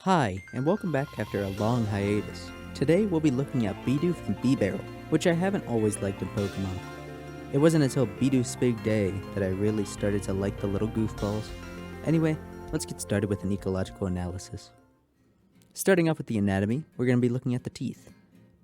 Hi, and welcome back after a long hiatus. Today we'll be looking at Bidoof and Bibarel, which I haven't always liked in Pokemon. It wasn't until Bidoof's big day that I really started to like the little goofballs. Anyway, let's get started with an ecological analysis. Starting off with the anatomy, we're going to be looking at the teeth.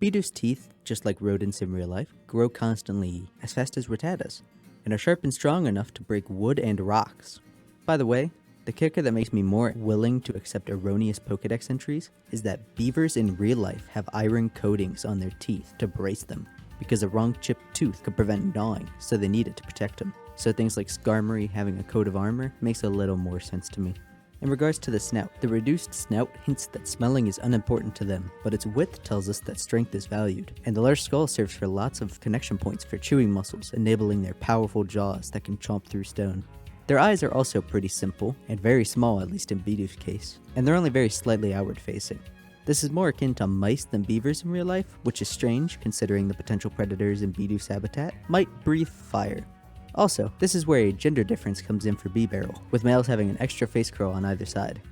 Bidoof's teeth, just like rodents in real life, grow constantly as fast as Rattatas, and are sharp and strong enough to break wood and rocks. By the way, the kicker that makes me more willing to accept erroneous Pokedex entries is that beavers in real life have iron coatings on their teeth to brace them, because a wrong chipped tooth could prevent gnawing, so they need it to protect them. So things like Skarmory having a coat of armor makes a little more sense to me. In regards to the snout, the reduced snout hints that smelling is unimportant to them, but its width tells us that strength is valued, and the large skull serves for lots of connection points for chewing muscles, enabling their powerful jaws that can chomp through stone. Their eyes are also pretty simple, and very small at least in Bidoof's case, and they're only very slightly outward facing. This is more akin to mice than beavers in real life, which is strange considering the potential predators in Bidoof's habitat might breathe fire. Also, this is where a gender difference comes in for Bibarel, with males having an extra face curl on either side.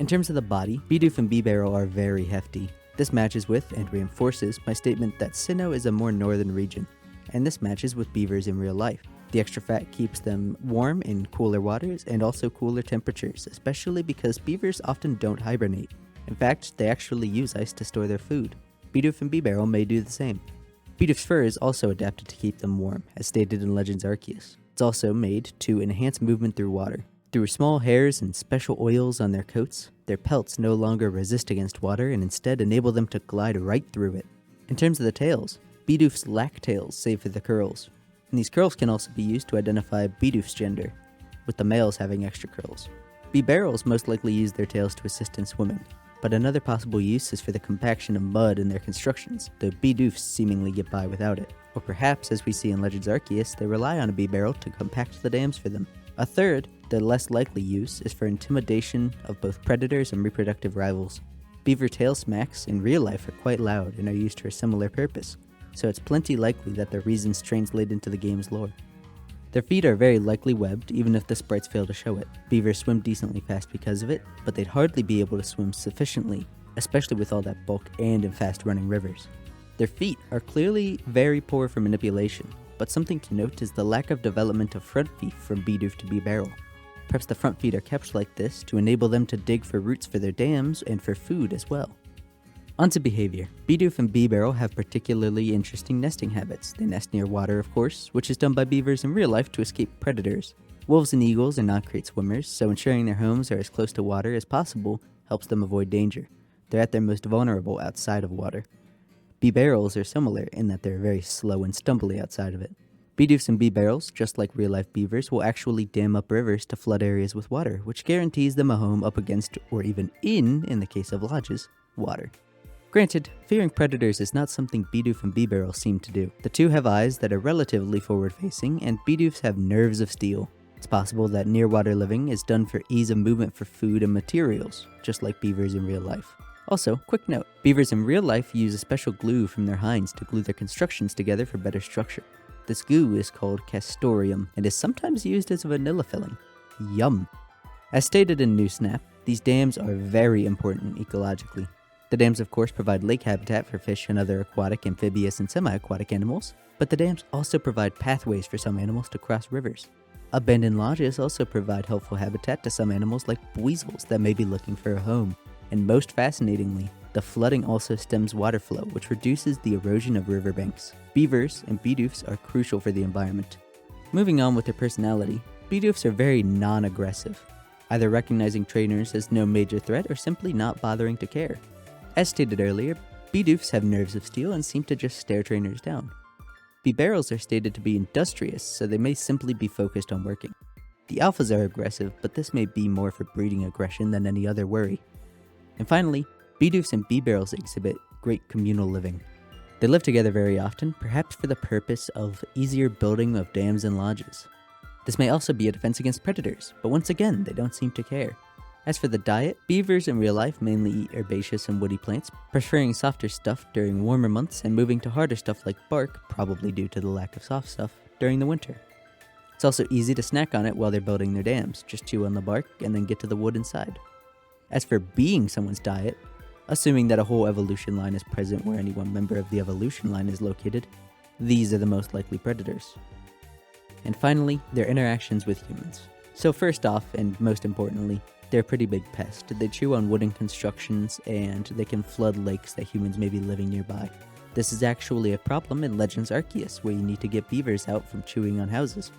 In terms of the body, Bidoof and Bibarel are very hefty. This matches with and reinforces my statement that Sinnoh is a more northern region, and this matches with beavers in real life. The extra fat keeps them warm in cooler waters and also cooler temperatures, especially because beavers often don't hibernate. In fact, they actually use ice to store their food. Bidoof and Bibarel may do the same. Bidoof's fur is also adapted to keep them warm, as stated in Legends Arceus. It's also made to enhance movement through water. Through small hairs and special oils on their coats, their pelts no longer resist against water and instead enable them to glide right through it. In terms of the tails, Bidoofs lack tails save for the curls. And these curls can also be used to identify Bidoof's gender, with the males having extra curls. Bibarels most likely use their tails to assist in swimming, but another possible use is for the compaction of mud in their constructions, though Bidoofs seemingly get by without it. Or perhaps, as we see in Legends Arceus, they rely on a Bibarel to compact the dams for them. A third, the less likely use, is for intimidation of both predators and reproductive rivals. Beaver tail smacks in real life are quite loud and are used for a similar purpose, so it's plenty likely that their reasons translate into the game's lore. Their feet are very likely webbed, even if the sprites fail to show it. Beavers swim decently fast because of it, but they'd hardly be able to swim sufficiently, especially with all that bulk and in fast-running rivers. Their feet are clearly very poor for manipulation, but something to note is the lack of development of front feet from Bidoof to Bibarel. Perhaps the front feet are kept like this to enable them to dig for roots for their dams and for food as well. Onto behavior. Bidoof and Bibarel have particularly interesting nesting habits. They nest near water, of course, which is done by beavers in real life to escape predators. Wolves and eagles are not great swimmers, so ensuring their homes are as close to water as possible helps them avoid danger. They're at their most vulnerable outside of water. Bibarels are similar in that they're very slow and stumbly outside of it. Bidoofs and Bibarels, just like real-life beavers, will actually dam up rivers to flood areas with water, which guarantees them a home up against, or even in the case of lodges, water. Granted, fearing predators is not something Bidoof and Bibarel seem to do. The two have eyes that are relatively forward-facing, and Bidoofs have nerves of steel. It's possible that near-water living is done for ease of movement for food and materials, just like beavers in real life. Also, quick note, beavers in real life use a special glue from their hinds to glue their constructions together for better structure. This glue is called castoreum, and is sometimes used as a vanilla filling. Yum! As stated in New Snap, these dams are very important ecologically. The dams of course provide lake habitat for fish and other aquatic, amphibious, and semi-aquatic animals, but the dams also provide pathways for some animals to cross rivers. Abandoned lodges also provide helpful habitat to some animals like weasels that may be looking for a home. And most fascinatingly, the flooding also stems water flow, which reduces the erosion of riverbanks. Beavers and Bidoofs are crucial for the environment. Moving on with their personality, Bidoofs are very non-aggressive, either recognizing trainers as no major threat or simply not bothering to care. As stated earlier, Bidoofs have nerves of steel and seem to just stare trainers down. Bibarels are stated to be industrious, so they may simply be focused on working. The alphas are aggressive, but this may be more for breeding aggression than any other worry. And finally, Bidoofs and Bibarels exhibit great communal living. They live together very often, perhaps for the purpose of easier building of dams and lodges. This may also be a defense against predators, but once again, they don't seem to care. As for the diet, beavers in real life mainly eat herbaceous and woody plants, preferring softer stuff during warmer months and moving to harder stuff like bark, probably due to the lack of soft stuff, during the winter. It's also easy to snack on it while they're building their dams, just chew on the bark and then get to the wood inside. As for being someone's diet, assuming that a whole evolution line is present where any one member of the evolution line is located, these are the most likely predators. And finally, their interactions with humans. So first off, and most importantly, they're a pretty big pest. They chew on wooden constructions, and they can flood lakes that humans may be living nearby. This is actually a problem in Legends Arceus, where you need to get beavers out from chewing on houses.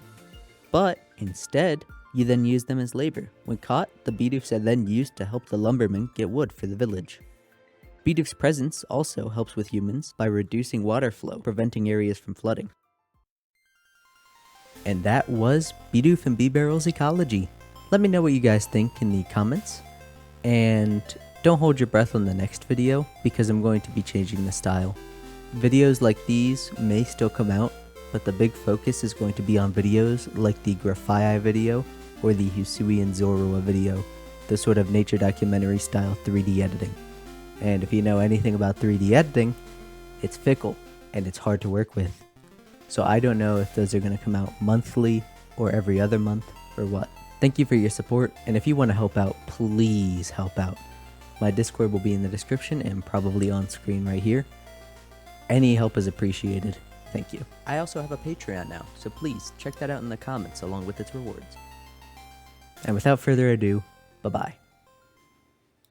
But instead, you then use them as labor. When caught, the Bidoofs are then used to help the lumbermen get wood for the village. Bidoof's presence also helps with humans by reducing water flow, preventing areas from flooding. And that was Bidoof and Bibarel's Ecology. Let me know what you guys think in the comments, and don't hold your breath on the next video because I'm going to be changing the style. Videos like these may still come out, but the big focus is going to be on videos like the Grafii video or the Hisui and Zorua video, the sort of nature documentary style 3D editing. And if you know anything about 3D editing, it's fickle and it's hard to work with. So I don't know if those are going to come out monthly or every other month or what. Thank you for your support, and if you want to help out, please help out. My Discord will be in the description and probably on screen right here. Any help is appreciated. Thank you. I also have a Patreon now, so please check that out in the comments along with its rewards. And without further ado, bye-bye.